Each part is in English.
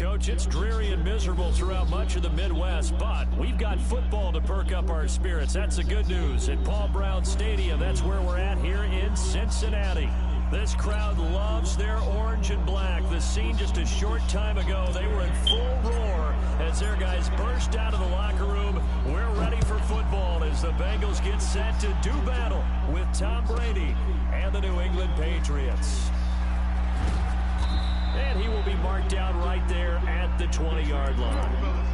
Coach, it's dreary and miserable throughout much of the Midwest, but we've got football to perk up our spirits. That's the good news. At Paul Brown Stadium, that's where we're at here in Cincinnati. This crowd loves their orange and black. The scene just a short time ago, they were in full roar as their guys burst out of the locker room. We're ready for football as the Bengals get set to do battle with Tom Brady and the New England Patriots. And he will be marked down right there at the 20-yard line.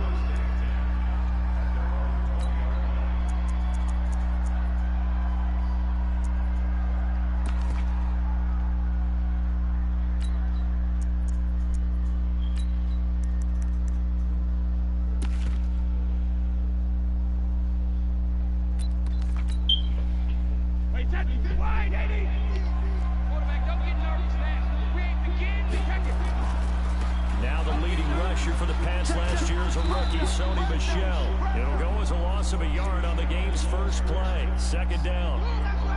For the pass last year is a rookie, Sony Michel. It'll go as a loss of a yard on the game's first play. Second down.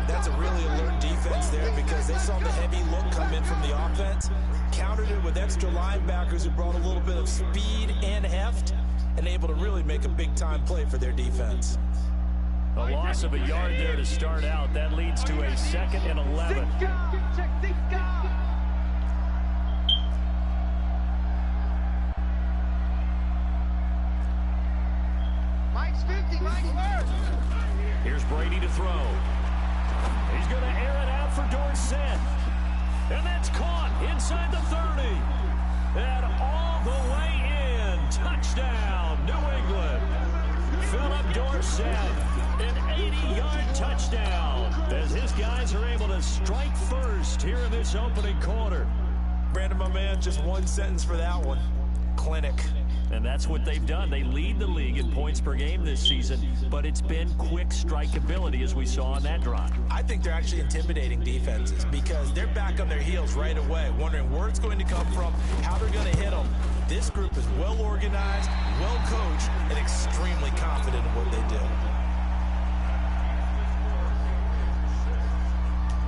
That's a really alert defense there because they saw the heavy look come in from the offense, countered it with extra linebackers who brought a little bit of speed and heft, and able to really make a big-time play for their defense. A loss of a yard there to start out. That leads to a 2nd and 11. Here's Brady to throw. He's going to air it out for Dorsett. And that's caught inside the 30. And all the way in. Touchdown, New England. Philip Dorsett, an 80-yard touchdown. As his guys are able to strike first here in this opening quarter. Brandon, my man, just one sentence for that one. Clinic. And that's what they've done. They lead the league in points per game this season, but it's been quick strikeability as we saw on that drive. I think they're actually intimidating defenses because they're back on their heels right away, wondering where it's going to come from, how they're going to hit them. This group is well organized, well coached, and extremely confident in what they do.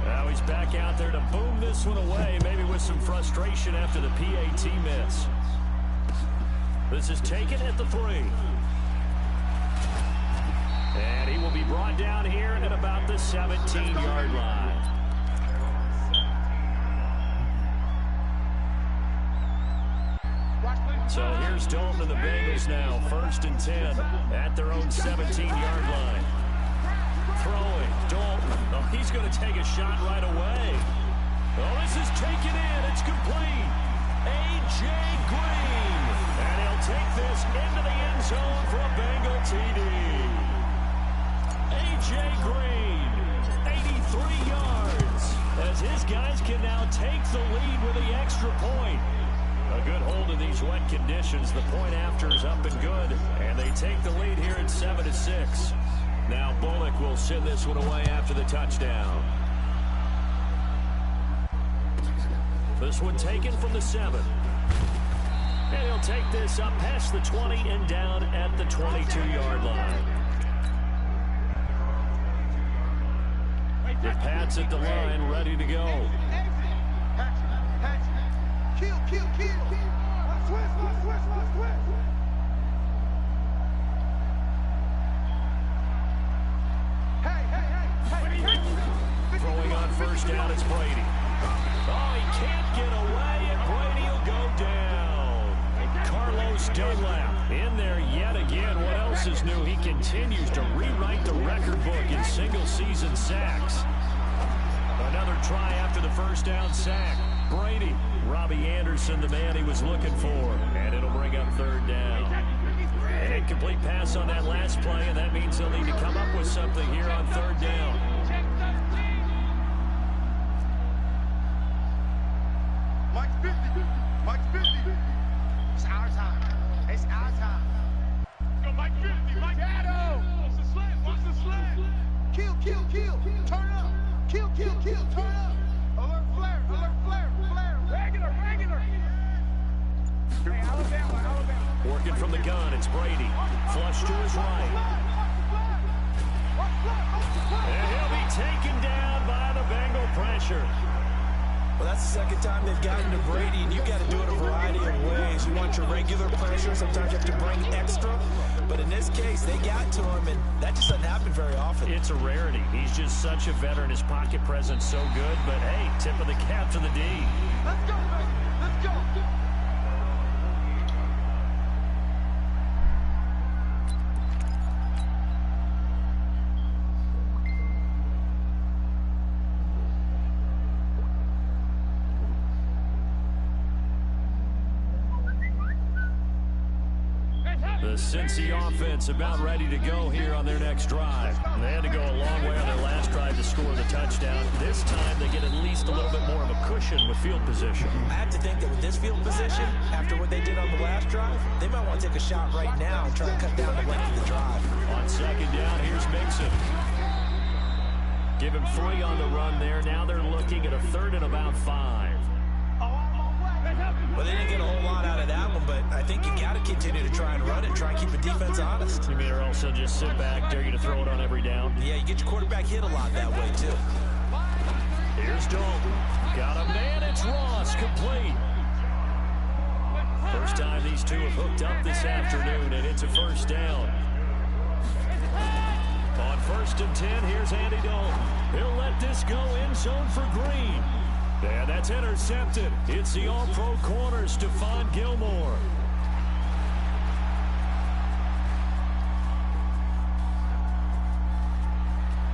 Now he's back out there to boom this one away, maybe with some frustration after the PAT miss. This is taken at the 3. And he will be brought down here at about the 17-yard line. So here's Dalton and the Bengals now. 1st and 10 at their own 17-yard line. Throwing, Dalton. Oh, he's going to take a shot right away. Oh, this is taken in. It's complete. A.J. Green. And he'll take this into the end zone for a Bengal TD. A.J. Green, 83 yards, as his guys can now take the lead with the extra point. A good hold in these wet conditions. The point after is up and good, and they take the lead here at 7-6. Now Bullock will send this one away after the touchdown. This one taken from the 7. And he'll take this up past the 20 and down at the 22-yard line. The Pats at the line, ready to go. Throwing on first down, it's Brady. Oh, he can't get away, and Brady will go down. Carlos Dunlap in there yet again. What else is new? He continues to rewrite the record book in single-season sacks. Another try after the first down sack. Brady, Robbie Anderson, the man he was looking for. And it'll bring up 3rd down. An incomplete pass on that last play, and that means they'll need to come up with something here on 3rd down. Mike's 50. Mike's 50. It's our time. It's our time. Go Mike 50. Mike Shadow. What's the slant? What's the slant? Kill, kill, kill. Turn up. Kill, kill, kill. Turn up. Alert flare. Alert flare. Flare. Regular. Regular. Hey, Alabama. Alabama. Working from the gun. It's Brady. Flush to his right. And he'll be taken down by the Bengal pressure. Well, that's the second time they've gotten to Brady, and you've got to do it a variety of ways. Sometimes you want your regular pressure. Sometimes you have to bring extra. But in this case, they got to him, and that just doesn't happen very often. It's a rarity. He's just such a veteran. His pocket presence so good. But, hey, tip of the cap to the D. Let's go, baby. Let's go. The Cincy offense about ready to go here on their next drive. They had to go a long way on their last drive to score the touchdown. This time they get at least a little bit more of a cushion with field position. I have to think that with this field position, after what they did on the last drive, they might want to take a shot right now and try to cut down the length of the drive. On second down, here's Mixon. Give him 3 on the run there. Now they're looking at a 3rd and about 5. Well, they didn't get a whole lot out of that one, but I think you got to continue to try and run it, try and keep the defense honest. You mean or also just sit back, dare you to throw it on every down? Yeah, you get your quarterback hit a lot that way, too. Here's Dalton. Got a man, it's Ross, complete. First time these two have hooked up this afternoon, and it's a first down. On 1st and 10, here's Andy Dalton. He'll let this go in zone for Green. And that's intercepted. It's the all-pro corner, Stephon Gilmore.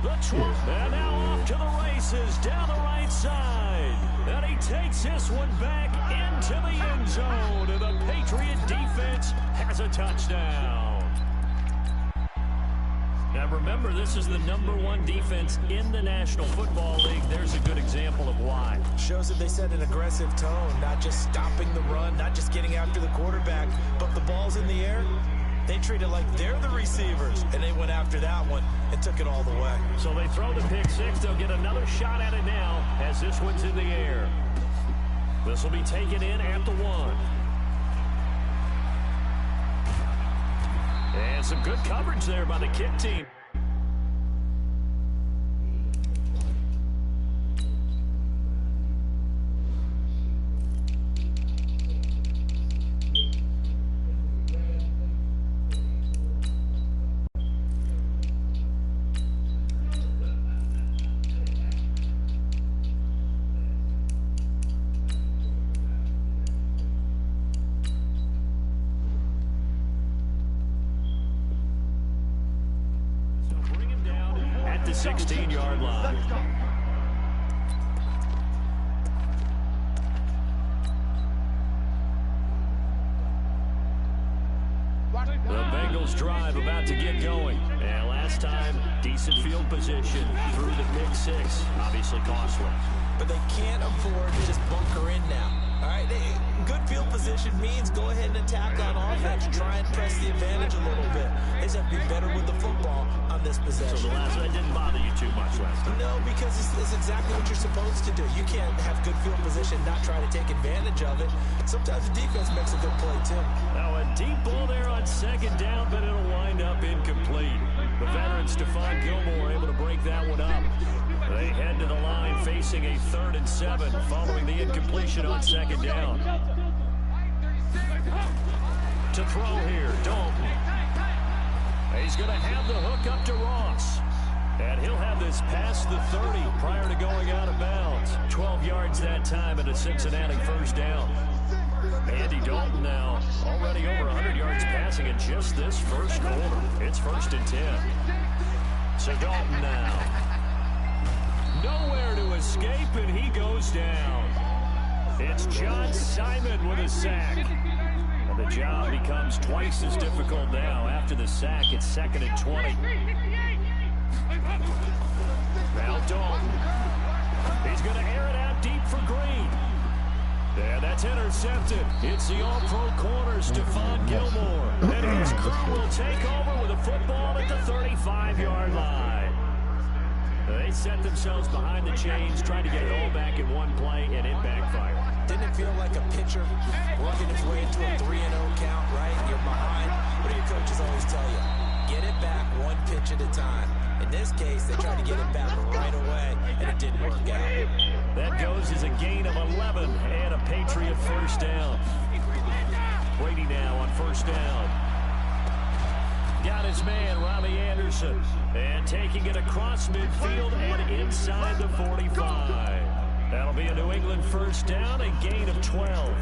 The trump, and now off to the races down the right side. And he takes this one back into the end zone. And the Patriot defense has a touchdown. Now remember, this is the #1 defense in the National Football League. There's a good example of why. Shows that they set an aggressive tone, not just stopping the run, not just getting after the quarterback, but the ball's in the air. They treat it like they're the receivers, and they went after that one and took it all the way. So they throw the pick six. They'll get another shot at it now as this one's in the air. This will be taken in at the 1. And some good coverage there by the kick team. The 16-yard line. The Bengals drive about to get going. And last time, decent field position through the pick 6. Obviously costly. But they can't afford to just bunker in now. All right, good field position means go ahead and attack on offense. Try and press the advantage a little bit. They just have to be better with the football on this possession. So the last one didn't bother you too much last time? No, because it's exactly what you're supposed to do. You can't have good field position, not try to take advantage of it. Sometimes the defense makes a good play, too. Now a deep ball there on second down, but it'll wind up incomplete. The veteran Stephon Gilmore able to break that one up. They head to the line facing a 3rd and 7 following the incompletion on second down. To throw here, Dalton. He's going to have the hook up to Ross. And he'll have this past the 30 prior to going out of bounds. 12 yards that time and a Cincinnati first down. Andy Dalton now already over 100 yards passing in just this first quarter. It's 1st and 10. So Dalton now. Nowhere to escape, and he goes down. It's John Simon with a sack. And the job becomes twice as difficult now. After the sack, it's 2nd and 20. Now Dalton. He's going to air it out deep for Green. And that's intercepted. It's the all-pro corner, Stephon Gilmore. And his crew will take over with a football at the 35-yard line. They set themselves behind the chains, trying to get it all back in one play, and it backfired. Didn't it feel like a pitcher working his way into a 3-0 count, right? You're behind. What do your coaches always tell you? Get it back one pitch at a time. In this case, they tried to get it back right away, and it didn't work out. That goes as a gain of 11 and a Patriot first down. first down. Got his man, Robbie Anderson. And taking it across midfield and inside the 45. That'll be a New England first down, a gain of 12.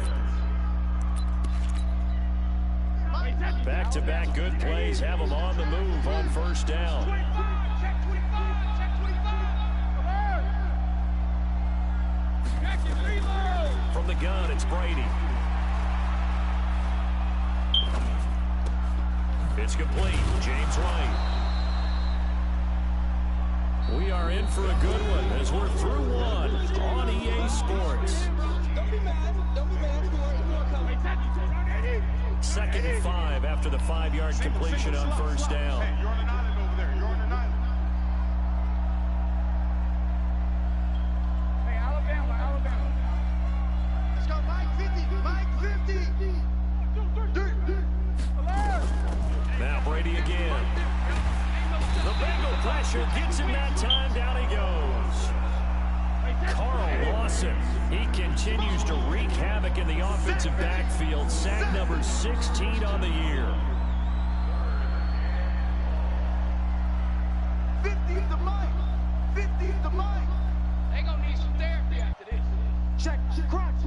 Back-to-back good plays have them on the move on first down. From the gun, it's Brady. It's complete. James White. We are in for a good one as we're through one on EA Sports. Don't be mad. Don't be mad. Second and 5 after the 5-yard completion on first down. Hey, you're on an island over there. You're on an island. Hey, Alabama. Let's go, Mike 50. Now Brady again. The Bengal pressure gets him that time. Down he goes. Carl Lawson. He continues to wreak havoc in the offensive backfield. Sack number 16 on the year. 50 is the mic. 50 is the mic. They gonna need some therapy after this. Check. Crunch.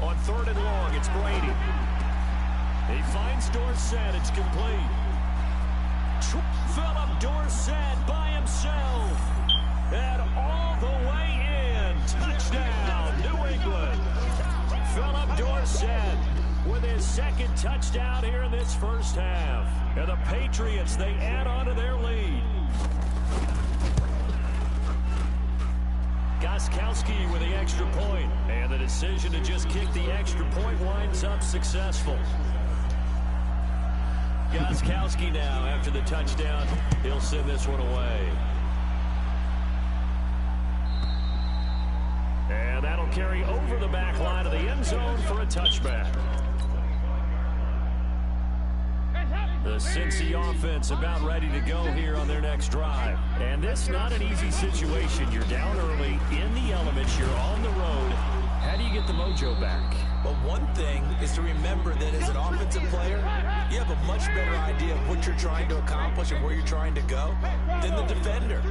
On third and long, it's Brady. He finds Dorsett. It's complete. Philip Dorsett by himself. And all the way in. Touchdown, New England. Philip Dorsett with his second touchdown here in this first half. And the Patriots, they add on to their lead. Gostkowski with the extra point. And the decision to just kick the extra point winds up successful. Gostkowski now after the touchdown. He'll send this one away. And that'll carry over the back line of the end zone for a touchback. The Cincy offense about ready to go here on their next drive. And this not an easy situation. You're down early, in the elements, you're on the road. How do you get the mojo back? Well, one thing is to remember that as an offensive player, you have a much better idea of what you're trying to accomplish and where you're trying to go than the defender.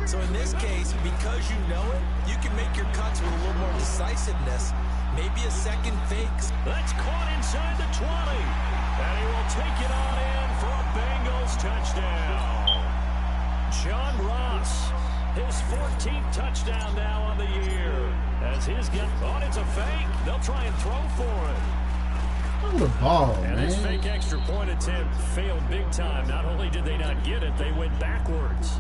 So in this case, because you know it, you can make your cuts with a little more decisiveness. Maybe a second fakes. That's caught inside the 20. And he will take it on in for a Bengals touchdown. John Ross, his 14th touchdown now on the year. As his gun, oh, it's a fake. They'll try and throw for it. What a ball, and man. this fake extra point attempt failed big time. Not only did they not get it, they went backwards.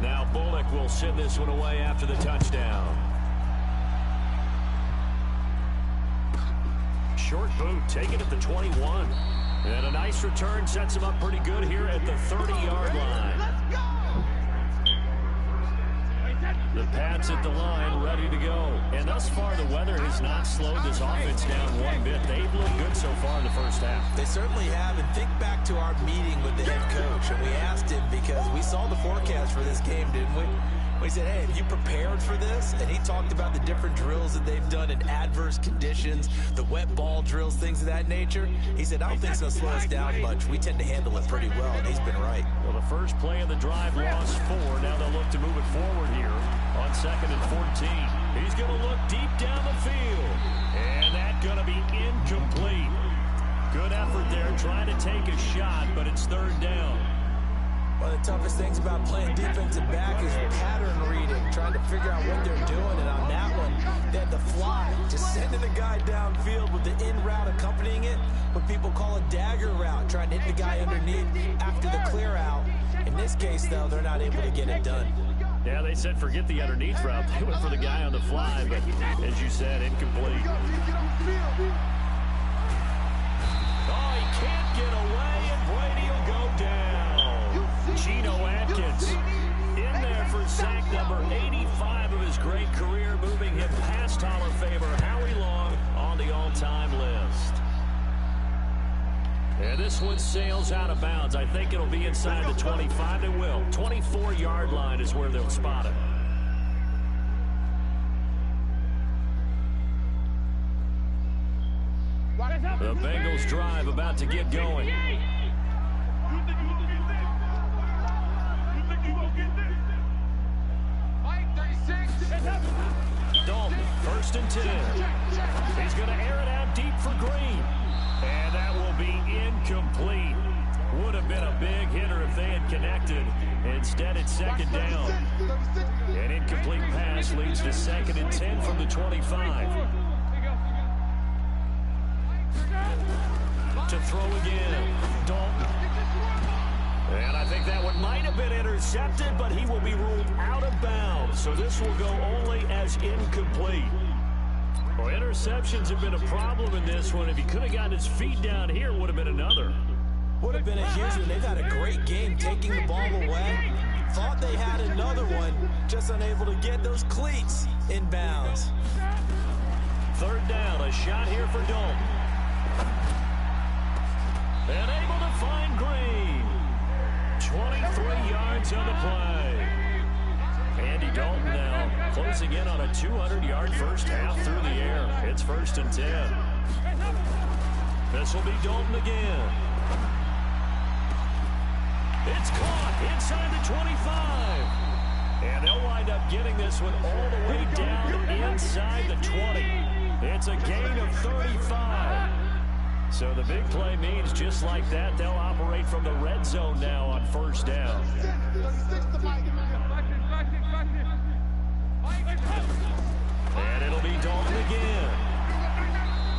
Now Bullock will send this one away after the touchdown. Short boot, taken at the 21. And a nice return sets him up pretty good here at the 30-yard line. The Pats at the line, ready to go. And thus far, the weather has not slowed this offense down one bit. They've looked good so far in the first half. They certainly have. And think back to our meeting with the head coach. And we asked him, because we saw the forecast for this game, didn't we? We said, hey, have you prepared for this? And he talked about the different drills that they've done in adverse conditions, the wet ball drills, things of that nature. He said, I don't think it's going to slow us down much. We tend to handle it pretty well, and he's been right. Well, the first play of the drive lost 4. Now they'll look to move it forward here on 2nd and 14. He's going to look deep down the field. And that's going to be incomplete. Good effort there, trying to take a shot, but it's 3rd down. One of the toughest things about playing defensive back is pattern reading, trying to figure out what they're doing. And on that one, they had the fly, just sending the guy downfield with the in route accompanying it, what people call a dagger route, trying to hit the guy underneath after the clear out. In this case, though, they're not able to get it done. Yeah, they said forget the underneath route. They went for the guy on the fly, but as you said, incomplete. Oh, he can't get away, and Brady will go down. Geno Atkins in there for sack number 85 of his great career, moving him past Hall of Famer Howie Long on the all-time list. And this one sails out of bounds. I think it'll be inside the 25. It will. 24-yard line is where they'll spot it. The Bengals drive about to get going. Dalton, 1st and 10. He's going to air it out deep for Green. And that will be incomplete. Would have been a big hitter if they had connected. Instead, it's 2nd down. An incomplete pass leads to 2nd and 10 from the 25. To throw again, Dalton. And I think that one might have been intercepted, but he will be ruled out of bounds. So this will go only as incomplete. Well, interceptions have been a problem in this one. If he could have gotten his feet down here, it would have been another. Would have been a huge one. They've had a great game taking the ball away. Thought they had another one, just unable to get those cleats in bounds. 3rd down, a shot here for Dalton. And able to find Green. 23 yards on the play. Andy Dalton now closing in on a 200-yard first half through the air. It's 1st and 10. This will be Dalton again. It's caught inside the 25. And they'll wind up getting this one all the way down inside the 20. It's a gain of 35. So the big play means just like that, they'll operate from the red zone now on 1st down. And it'll be Dalton again.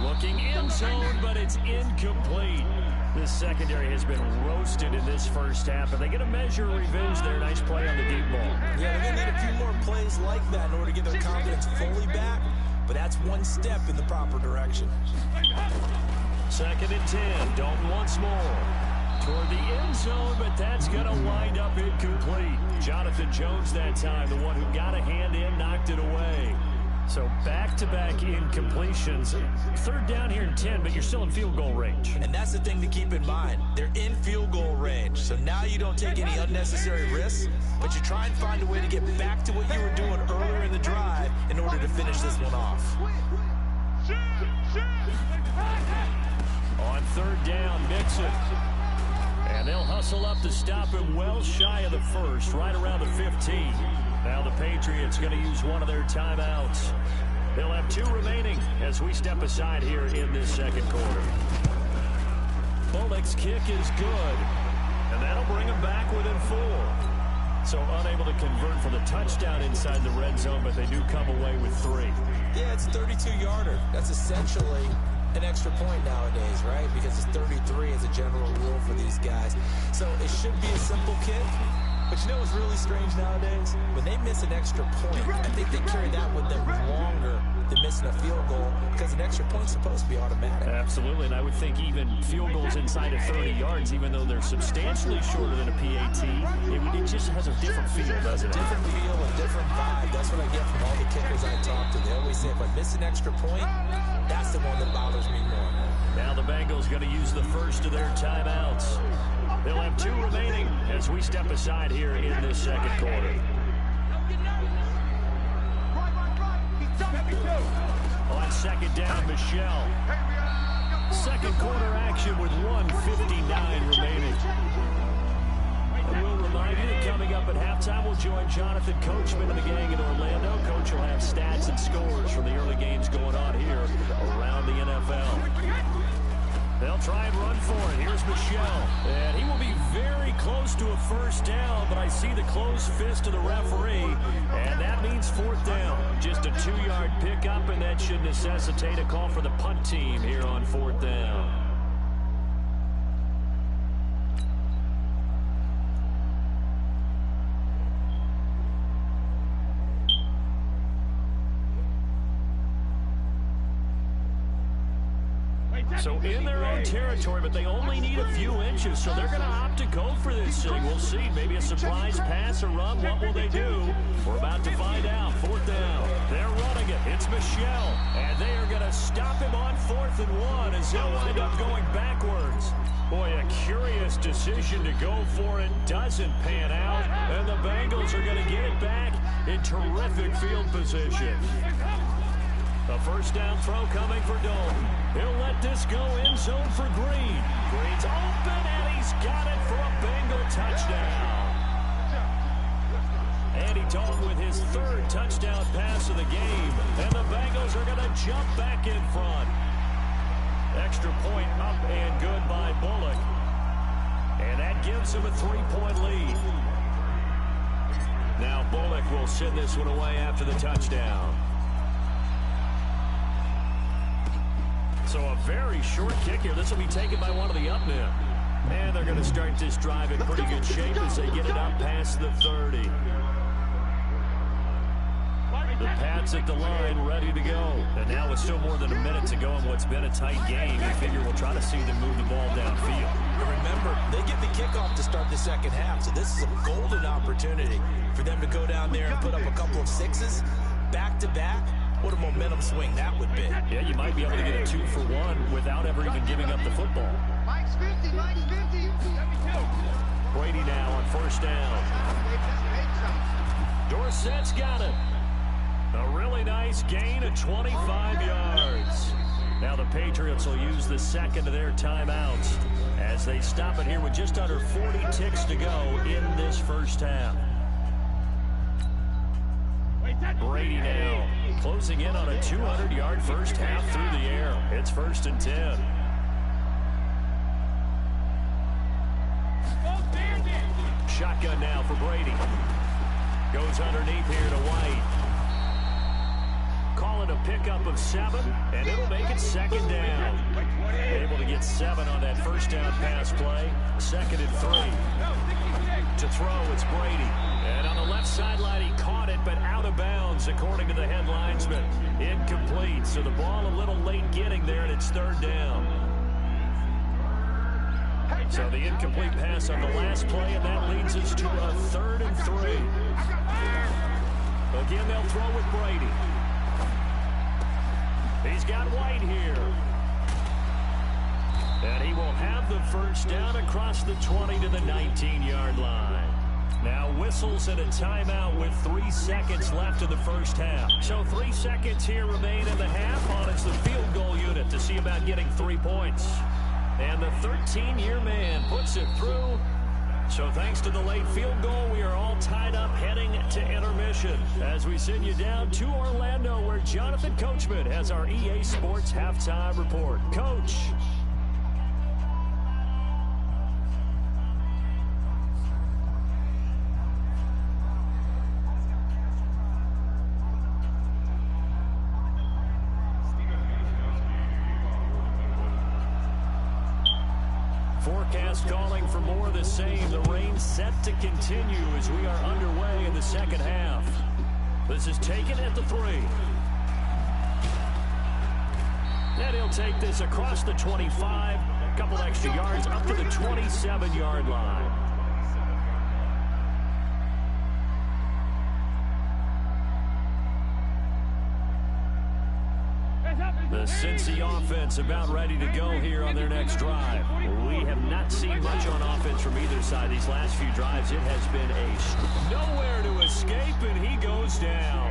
Looking end zone, but it's incomplete. This secondary has been roasted in this first half, but they get a measure of revenge there. Nice play on the deep ball. Yeah, they're going to need a few more plays like that in order to get their confidence fully back, but that's one step in the proper direction. 2nd and 10. Dalton once more. Toward the end zone, but that's going to wind up incomplete. Jonathan Jones that time, the one who got a hand in, knocked it away. So back-to-back incompletions. 3rd down here and 10, but you're still in field goal range. And that's the thing to keep in mind. They're in field goal range. So now you don't take any unnecessary risks, but you try and find a way to get back to what you were doing earlier in the drive in order to finish this one off. On 3rd down, Mixon. And they'll hustle up to stop him well shy of the 1st, right around the 15. Now the Patriots going to use one of their timeouts. They'll have 2 remaining as we step aside here in this 2nd quarter. Bullock's kick is good, and that'll bring them back within 4. So unable to convert for the touchdown inside the red zone, but they do come away with 3. Yeah, it's a 32-yarder. That's essentially an extra point nowadays, right? Because it's 33 as a general rule for these guys. So it should be a simple kick. But you know what's really strange nowadays? When they miss an extra point, I think they carry that with them longer than missing a field goal because an extra point's supposed to be automatic. Absolutely, and I would think even field goals inside of 30 yards, even though they're substantially shorter than a PAT, it just has a different feel, doesn't it? Different feel, a different vibe. That's what I get from all the kickers I talk to. They always say if I miss an extra point, that's the one that bothers me more. Now the Bengals going to use the first of their timeouts. They'll have 2 remaining as we step aside here in this 2nd quarter. On 2nd down, Michelle. 2nd quarter action with 1:59 remaining. And we'll remind you that coming up at halftime, we'll join Jonathan Coachman and the gang in Orlando. Coach will have stats and scores from the early games going on here around the NFL. They'll try and run for it. Here's Michelle. And he will be very close to a 1st down, but I see the closed fist of the referee, and that means 4th down. Just a 2-yard pickup, and that should necessitate a call for the punt team here on 4th down. So in their own territory, but they only need a few inches, so they're going to opt to go for this thing. We'll see. Maybe a surprise pass or run. What will they do? We're about to find out. 4th down. They're running it. It's Michelle, and they are going to stop him on 4th and 1 as he'll wind up going back backwards. Boy, a curious decision to go for it. Doesn't pan out. And the Bengals are going to get it back in terrific field position. A first down throw coming for Dalton. He'll let this go end zone for Green. Green's open, and he's got it for a Bengal touchdown. Andy Dalton with his third touchdown pass of the game. And the Bengals are going to jump back in front. Extra point up and good by Bullock. And that gives him a 3-point lead. Now Bullock will send this one away after the touchdown. So a very short kick here. This will be taken by one of the up men. And they're going to start this drive in pretty good shape as they get it up past the 30. The Pats at the line, ready to go. And now with still more than a minute to go in what's been a tight game, you figure we'll try to see them move the ball downfield. And remember, they get the kickoff to start the second half, so this is a golden opportunity for them to go down there and put up a couple of sixes back-to-back. What a momentum swing that would be. Yeah, you might be able to get a 2-for-1 without ever even giving up the football. Mike's 50, Mike's 50. Brady now on first down. Dorsett's got it. A really nice gain of 25 yards. Now the Patriots will use the second of their timeouts as they stop it here with just under 40 ticks to go in this first half. Brady now closing in on a 200-yard first half through the air. It's 1st and 10. Shotgun now for Brady. Goes underneath here to White. Call it a pickup of 7, and it'll make it second down. Able to get 7 on that first down pass play. 2nd and 3. To throw, it's Brady. And on the left sideline, he caught it, but out of bounds, according to the head linesman. Incomplete, so the ball a little late getting there, and it's 3rd down. So the incomplete pass on the last play, and that leads us to a 3rd and 3. Again, they'll throw with Brady. He's got White here. And he will have the first down across the 20 to the 19-yard line. Now whistles and a timeout with 3 seconds left in the first half. So 3 seconds here remain in the half on as the field goal unit to see about getting 3 points. And the 13-year man puts it through. So thanks to the late field goal, we are all tied up heading to intermission as we send you down to Orlando where Jonathan Coachman has our EA Sports halftime report. Coach. Forecast calling for more of the same. The rain set to continue as we are underway in the second half. This is taken at the 3. And he'll take this across the 25. A couple extra yards up to the 27-yard line. The Cincy offense about ready to go here on their next drive. We have not seen much on offense from either side these last few drives. It has been nowhere to escape, and he goes down.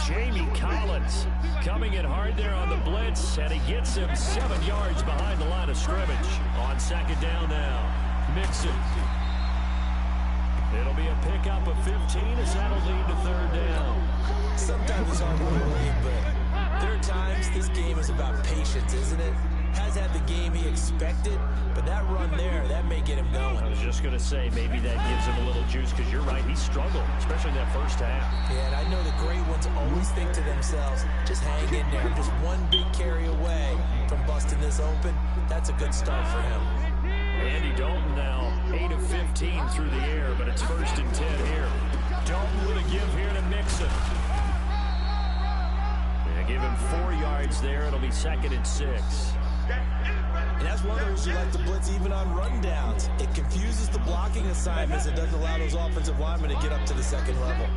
Jamie Collins coming in hard there on the blitz, and he gets him 7 yards behind the line of scrimmage. On second down now, Mixon. It'll be a pickup of 15 as that'll lead to 3rd down. Sometimes it's hard to believe, but there are times this game is about patience, isn't it? Has had the game he expected, but that run there, that may get him going. I was just going to say, maybe that gives him a little juice, because you're right, he struggled, especially in that first half. Yeah, and I know the great ones always think to themselves, just hang in there. Just one big carry away from busting this open. That's a good start for him. Andy Dalton now 8 of 15 through the air, but it's 1st and 10 here. Dalton with a give here to Mixon. Give him 4 yards there. It'll be 2nd and 6. And that's one of those who like to blitz even on rundowns. It confuses the blocking assignments and doesn't allow those offensive linemen to get up to the second level.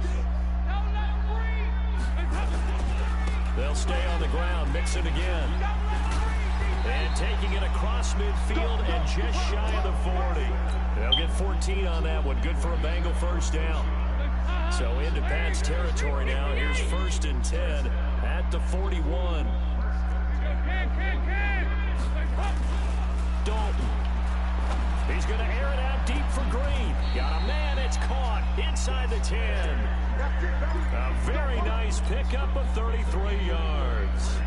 They'll stay on the ground. Mixon again. And taking it across midfield and just shy of the 40. They'll get 14 on that one. Good for a Bengal first down. So into Pat's territory now. Here's 1st and 10 at the 41. Dalton. He's going to air it out deep for Green. Got a man. It's caught inside the 10. A very nice pickup of 33 yards.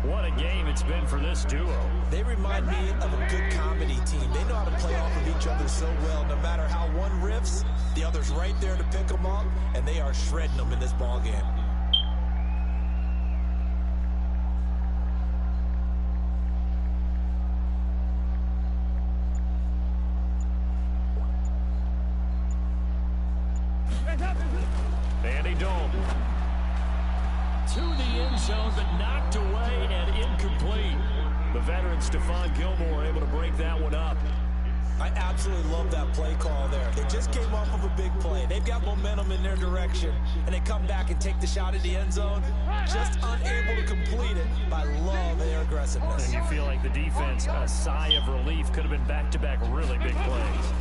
What a game it's been for this duo. They remind me of a good comedy team. They know how to play off of each other so well. No matter how one riffs, the other's right there to pick them up, and they are shredding them in this ball game. Andy Dalton. To the end zone, but knocked away and incomplete. The veteran Stephon Gilmore able to break that one up. I absolutely love that play call there. They just came off of a big play. They've got momentum in their direction, and they come back and take the shot at the end zone, just unable to complete it. But I love their aggressiveness. And you feel like the defense, a sigh of relief, could have been back-to-back really big plays.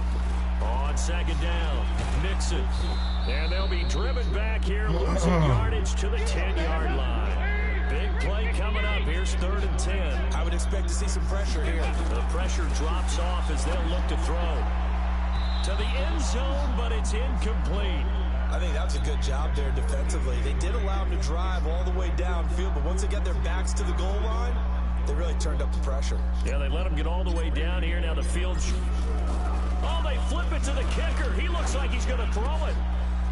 On 2nd down, Mixon. And they'll be driven back here, losing yardage to the 10-yard line. Big play coming up. Here's 3rd and 10. I would expect to see some pressure here. The pressure drops off as they'll look to throw. To the end zone, but it's incomplete. I think that's a good job there defensively. They did allow them to drive all the way downfield, but once they got their backs to the goal line, they really turned up the pressure. Yeah, they let them get all the way down here. Now the field... Oh, they flip it to the kicker. He looks like he's going to throw it.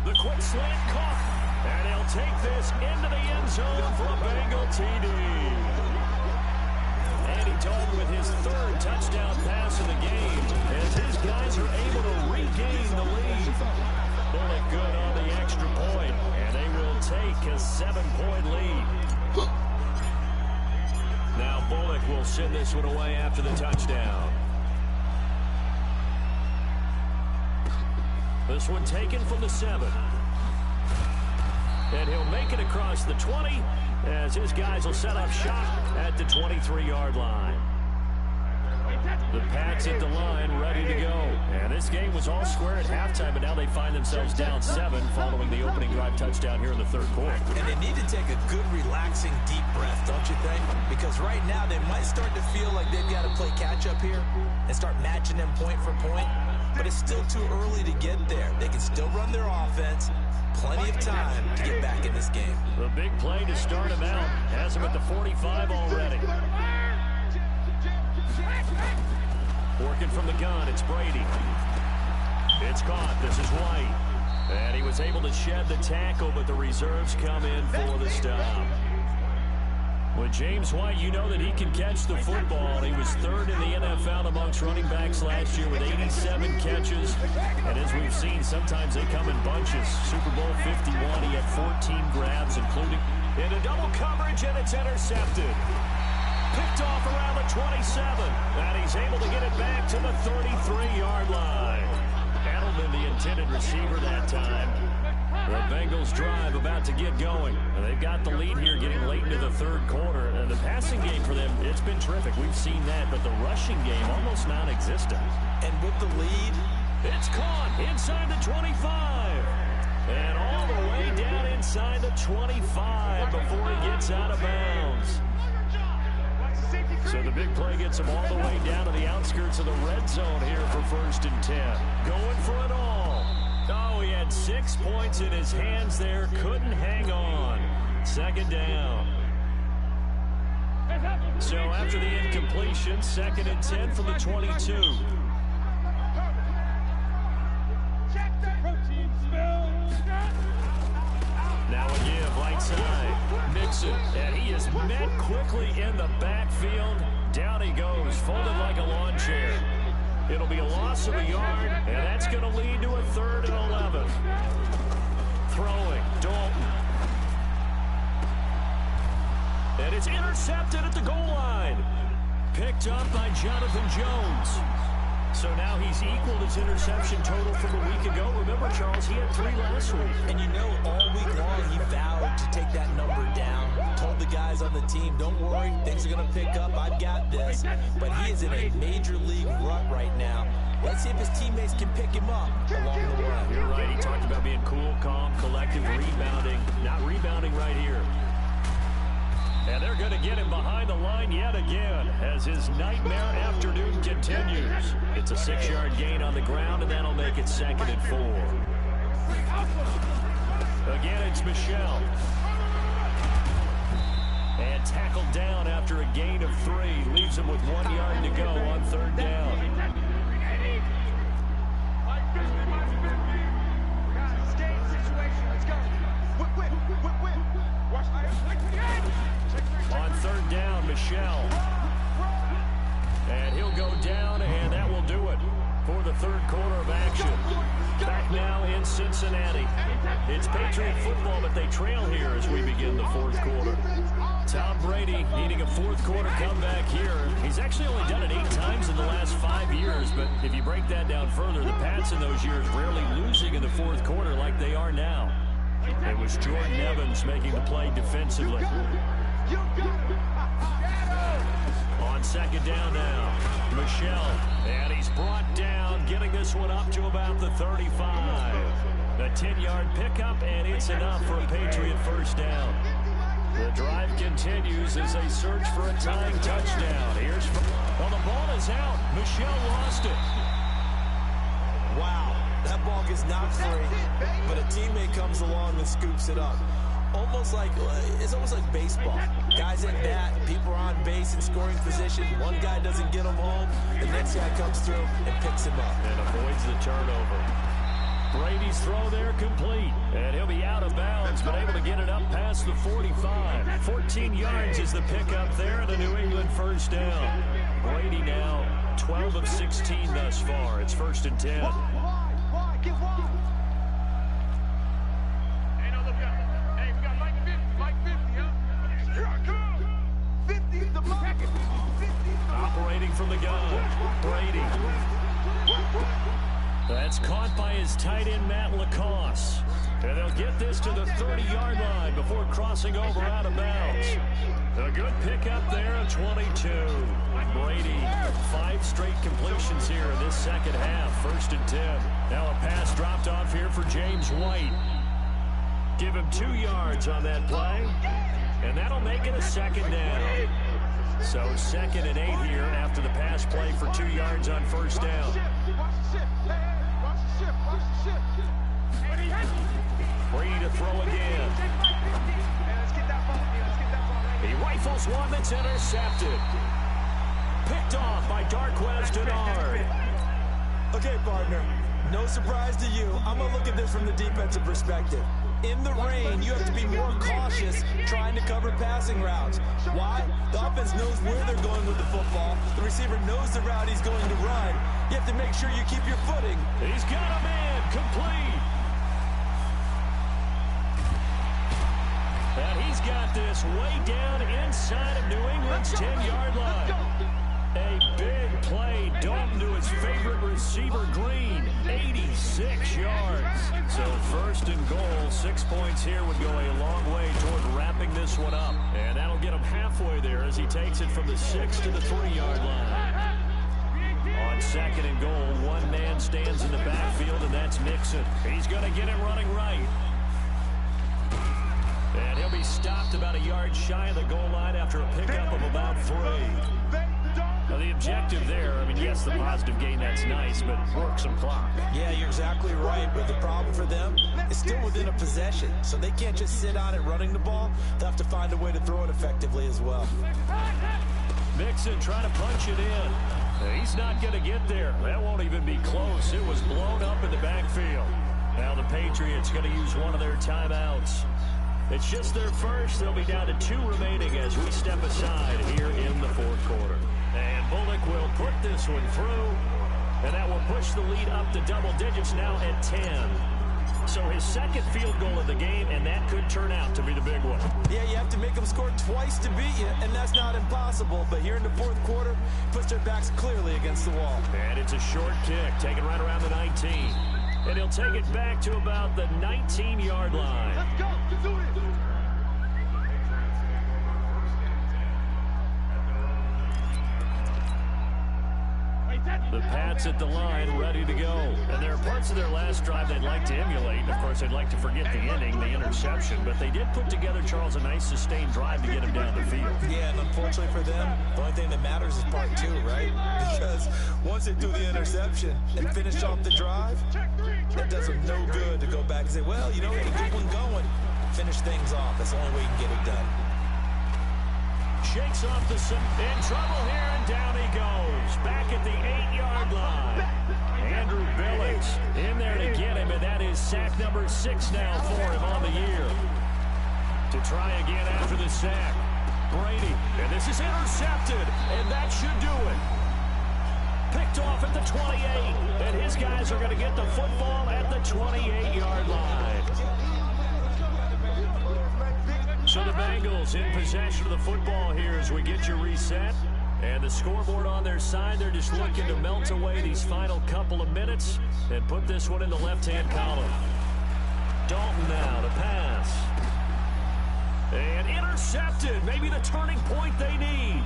The quick slant caught. And he'll take this into the end zone for a Bengal TD. Andy Dalton with his 3rd touchdown pass of the game as his guys are able to regain the lead. Bullock good on the extra point, and they will take a 7-point lead. Now Bullock will send this one away after the touchdown. This one taken from the 7. And he'll make it across the 20 as his guys will set up shop at the 23-yard line. The Pats at the line, ready to go. And this game was all square at halftime, but now they find themselves down 7 following the opening drive touchdown here in the 3rd quarter. And they need to take a good, relaxing, deep breath, don't you think? Because right now they might start to feel like they've got to play catch-up here and start matching them point for point. But it's still too early to get there. They can still run their offense. Plenty of time to get back in this game. The big play to start him out. Has him at the 45 already. Working from the gun, it's Brady. It's caught. This is White. And he was able to shed the tackle, but the reserves come in for the stop. With James White, you know that he can catch the football. He was 3rd in the NFL amongst running backs last year with 87 catches. And as we've seen, sometimes they come in bunches. Super Bowl 51, he had 14 grabs, including into double coverage, and it's intercepted. Picked off around the 27, and he's able to get it back to the 33-yard line. Edelman, the intended receiver that time. The Bengals drive about to get going. And they've got the lead here getting late into the 3rd quarter. And the passing game for them, it's been terrific. We've seen that, but the rushing game almost non-existent. And with the lead, it's caught inside the 25. And all the way down inside the 25 before he gets out of bounds. So the big play gets him all the way down to the outskirts of the red zone here for 1st and 10. Going for it all. Oh, he had 6 points in his hands there. Couldn't hang on. 2nd down. So after the incompletion, 2nd and 10 from the 22. Now a give, right side. Mixon, and he is met quickly in the backfield. Down he goes, folded like a lawn chair. It'll be a loss of a yard, and that's going to lead to a 3rd and 11. Throwing, Dalton. And it's intercepted at the goal line. Picked up by Jonathan Jones. So now he's equaled his interception total from a week ago. Remember, Charles, he had 3 last week. And you know, all week long, he vowed to take that number down. Told the guys on the team, don't worry, things are going to pick up. I've got this. But he is in a major league rut right now. Let's see if his teammates can pick him up along the way. You're right. He talked about being cool, calm, collective, rebounding. Not rebounding right here. And they're going to get him behind the line yet again as his nightmare afternoon continues. It's a 6-yard gain on the ground, and that'll make it 2nd and 4. Again, it's Michelle. And tackled down after a gain of 3. Leaves him with 1 yard to go on 3rd down. On 3rd down, Michelle. And he'll go down, and that will do it for the 3rd quarter of action. Back now in Cincinnati. It's Patriot football, but they trail here as we begin the 4th quarter. Tom Brady needing a 4th quarter comeback here. He's actually only done it 8 times in the last 5 years, but if you break that down further, the Pats in those years rarely losing in the 4th quarter like they are now. It was Jordan Evans making the play defensively. On 2nd down now, Michelle, and he's brought down, getting this one up to about the 35. A 10-yard pickup, and it's enough for a Patriot 1st down. The drive continues as they search for a tying touchdown. Well, the ball is out. Michelle lost it. Wow, that ball gets knocked free, but a teammate comes along and scoops it up. It's almost like baseball. Guys at bat, people are on base in scoring position. One guy doesn't get him home, the next guy comes through and picks him up. And avoids the turnover. Brady's throw there complete, and he'll be out of bounds, but able to get it up past the 45. 14 yards is the pickup there, and a New England 1st down. Brady now 12 of 16 thus far. It's 1st and 10. Operating from the gun, Brady. That's caught by his tight end, Matt Lacoste. And they'll get this to the 30-yard line before crossing over out of bounds. A good pickup there at 22. Brady, 5 straight completions here in this 2nd half. 1st and 10. Now a pass dropped off here for James White. Give him 2 yards on that play. And that'll make it a 2nd down. So 2nd and 8 here after the pass play for 2 yards on 1st down. Brady to throw again. He rifles one that's intercepted. Picked off by Darquez Denard. Okay, partner, no surprise to you. I'm going to look at this from the defensive perspective. In the rain, you have to be more cautious trying to cover passing routes. Why? The offense knows where they're going with the football. The receiver knows the route he's going to run. You have to make sure you keep your footing. He's got a man complete. And he's got this way down inside of New England's 10-yard line. A big play, Dalton to his favorite receiver, Green, 86 yards. So 1st and goal, 6 points here would go a long way toward wrapping this one up. And that'll get him halfway there as he takes it from the 6 to the 3-yard line. On 2nd and goal, one man stands in the backfield, and that's Nixon. He's going to get it running right. And he'll be stopped about a yard shy of the goal line after a pickup of about 3. Now the objective there, I mean, yes, the positive gain, that's nice, but work some clock. Yeah, you're exactly right, but the problem for them is still within a possession, so they can't just sit on it running the ball. They'll have to find a way to throw it effectively as well. Mixon trying to punch it in. He's not going to get there. That won't even be close. It was blown up in the backfield. Now the Patriots going to use one of their timeouts. It's just their first. They'll be down to 2 remaining as we step aside here in the 4th quarter. And Bullock will put this one through, and that will push the lead up to double digits now at 10. So his second field goal of the game, and that could turn out to be the big one. Yeah, you have to make them score twice to beat you, and that's not impossible. But here in the fourth quarter, puts their backs clearly against the wall. And it's a short kick, taken right around the 19. And he'll take it back to about the 19-yard line. Let's go. Let's do it. The Pats at the line, ready to go. And there are parts of their last drive they'd like to emulate. And, of course, they'd like to forget the inning, the interception. But they did put together, Charles, a nice sustained drive to get him down the field. Yeah, and unfortunately for them, the only thing that matters is part two, right? Because once they do the interception and finish off the drive, it does them no good to go back and say, well, you know, we had a good one going. Finish things off. That's the only way you can get it done. Shakes off the in trouble here, and down he goes. Back at the 8-yard line. Andrew Billings in there to get him, and that is sack number 6 now for him on the year. To try again after the sack. Brady, and this is intercepted, and that should do it. Picked off at the 28, and his guys are going to get the football at the 28-yard line. So the Bengals in possession of the football here as we get you reset. And the scoreboard on their side, they're just looking to melt away these final couple of minutes and put this one in the left-hand column. Dalton now to pass. And intercepted. Maybe the turning point they need.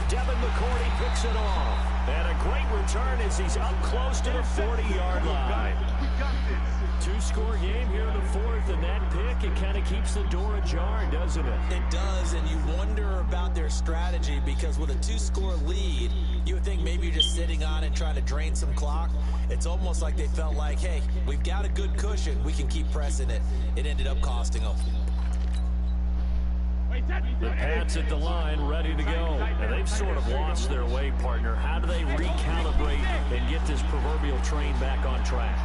Devin McCourty picks it off. And a great return as he's up close to the 40-yard line. Two-score game here in the fourth, and that pick, it kind of keeps the door ajar, doesn't it? It does, and you wonder about their strategy because with a 2-score lead, you would think maybe you're just sitting on it trying to drain some clock. It's almost like they felt like, hey, we've got a good cushion. We can keep pressing it. It ended up costing them. The Pats at the line, ready to go. And they've sort of lost their way, partner. How do they recalibrate and get this proverbial train back on track?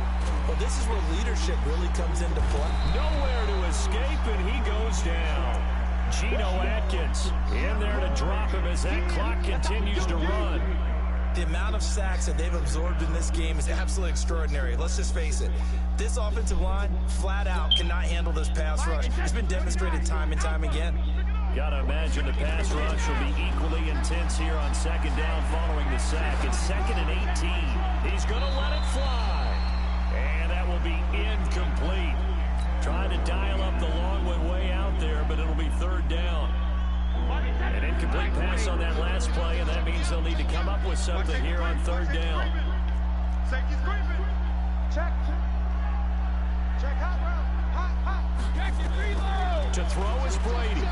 Well, this is where leadership really comes into play. Nowhere to escape, and he goes down. Geno Atkins in there to drop him as that clock continues to run. The amount of sacks that they've absorbed in this game is absolutely extraordinary. Let's just face it. This offensive line, flat out, cannot handle this pass rush. It's been demonstrated time and time again. Gotta imagine the pass rush will be equally intense here on second down following the sack. It's 2nd and 18. He's gonna let it fly. And that will be incomplete. Trying to dial up the long one way out there, but it'll be 3rd down. An incomplete pass on that last play, and that means they'll need to come up with something here on 3rd down. Check. Check hot round. Hot. Check it, reload. To throw is Brady.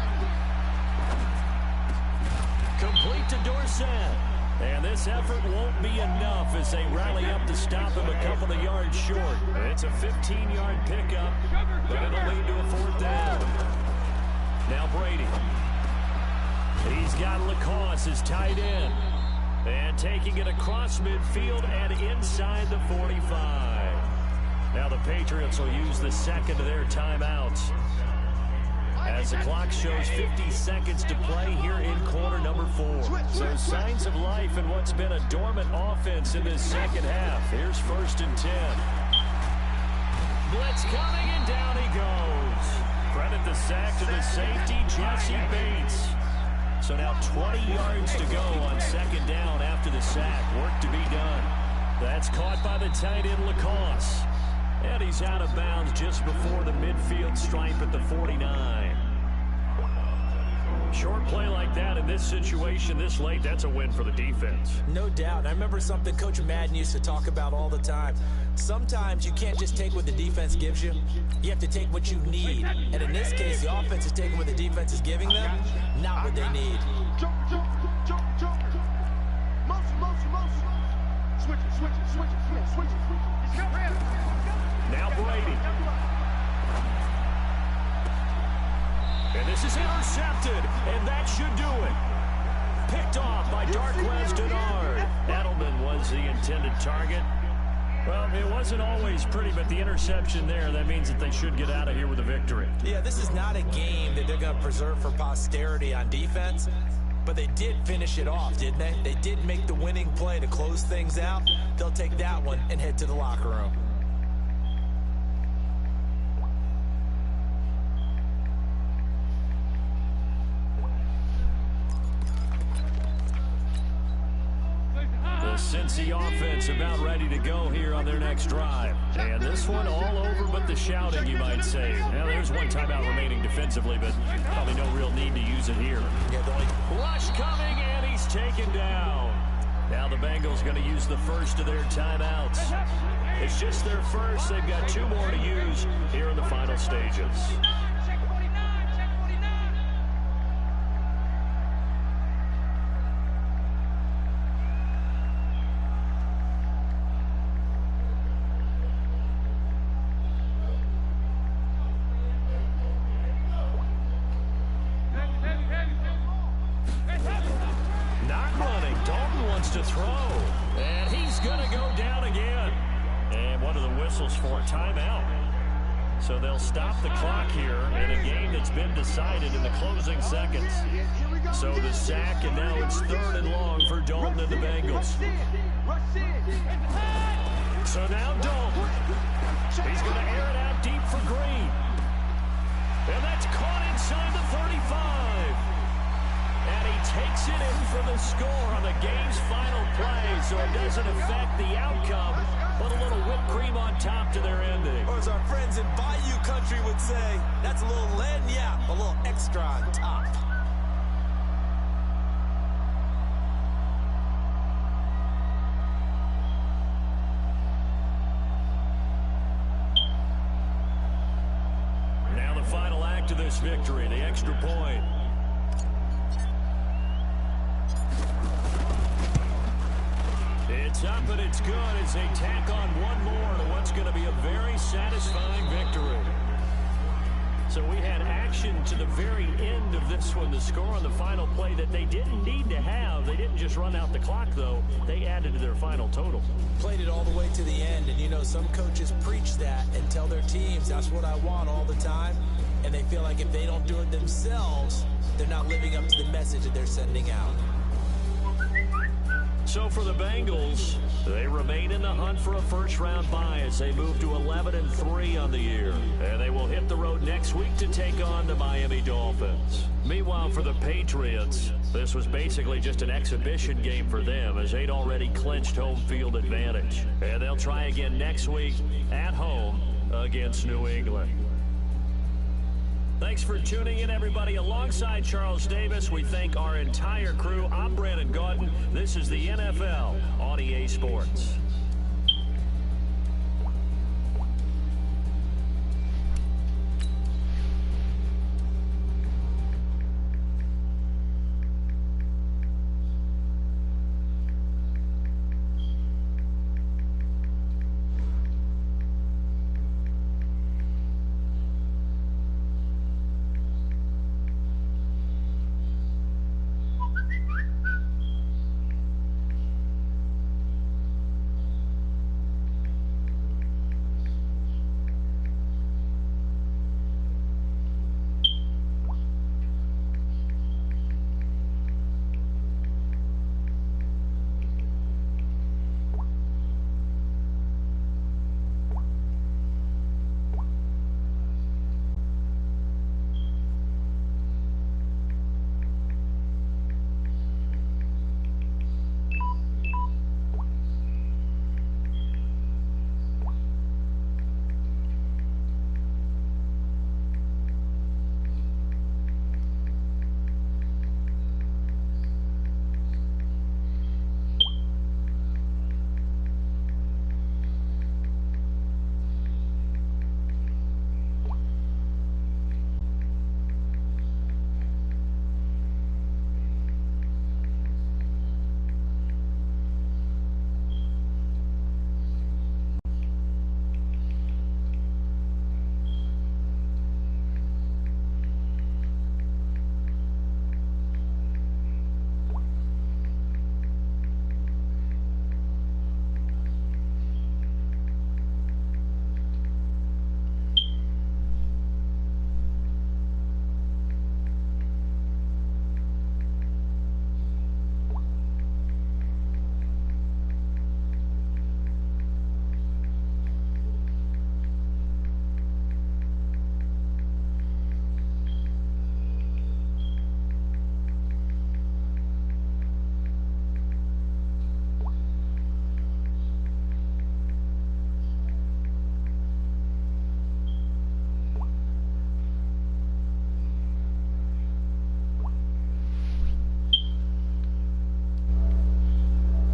Complete to Dorsett. And this effort won't be enough as they rally up to stop him a couple of yards short. It's a 15-yard pickup, but it'll lead to a 4th down. Now Brady. He's got Lacoste as tight end. And taking it across midfield and inside the 45. Now the Patriots will use the second of their timeouts. As the clock shows 50 seconds to play here in quarter number 4. So signs of life in what's been a dormant offense in this second half. Here's 1st and 10. Blitz coming, and down he goes. Credit the sack to the safety, Jesse Bates. So now 20 yards to go on 2nd down after the sack. Work to be done. That's caught by the tight end Lacoste. And he's out of bounds just before the midfield stripe at the 49. Short play like that in this situation this late, that's a win for the defense. No doubt. I remember something Coach Madden used to talk about all the time. Sometimes you can't just take what the defense gives you. You have to take what you need. And in this case, the offense is taking what the defense is giving them, not what they need. Jump. Motion. Switch it. Now Brady. And this is intercepted, and that should do it. Picked off by Darquez Denard. Edelman was the intended target. Well, it wasn't always pretty, but the interception there, that means that they should get out of here with a victory. Yeah, this is not a game that they're going to preserve for posterity on defense, but they did finish it off, didn't they? They did make the winning play to close things out. They'll take that one and head to the locker room. Cincy offense about ready to go here on their next drive. And this one all over but the shouting, you might say. Now, there's one timeout remaining defensively, but probably no real need to use it here. Rush coming, and he's taken down. Now the Bengals going to use the first of their timeouts. It's just their first. They've got 2 more to use here in the final stages. To throw, and he's going to go down again. And one of the whistles for a timeout. So they'll stop the clock here in a game that's been decided in the closing seconds. So the sack, and now it's 3rd and long for Dalton and the Bengals. So now Dalton, he's going to air it out deep for Green. And that's caught inside the 35. And he takes it in for the score on the game's final play, so it doesn't affect the outcome, but a little whipped cream on top to their ending. Or as our friends in Bayou Country would say, that's a little lagniappe, a little extra on top. Now the final act of this victory, the extra point. It's up and it's good as they tack on one more to what's going to be a very satisfying victory. So we had action to the very end of this one, the score on the final play that they didn't need to have. They didn't just run out the clock, though. They added to their final total. Played it all the way to the end, and you know, some coaches preach that and tell their teams, that's what I want all the time. And they feel like if they don't do it themselves, they're not living up to the message that they're sending out. So for the Bengals, they remain in the hunt for a first-round bye as they move to 11-3 on the year. And they will hit the road next week to take on the Miami Dolphins. Meanwhile, for the Patriots, this was basically just an exhibition game for them as they'd already clinched home field advantage. And they'll try again next week at home against New England. Thanks for tuning in, everybody. Alongside Charles Davis, we thank our entire crew. I'm Brandon Gaudin. This is the NFL on EA Sports.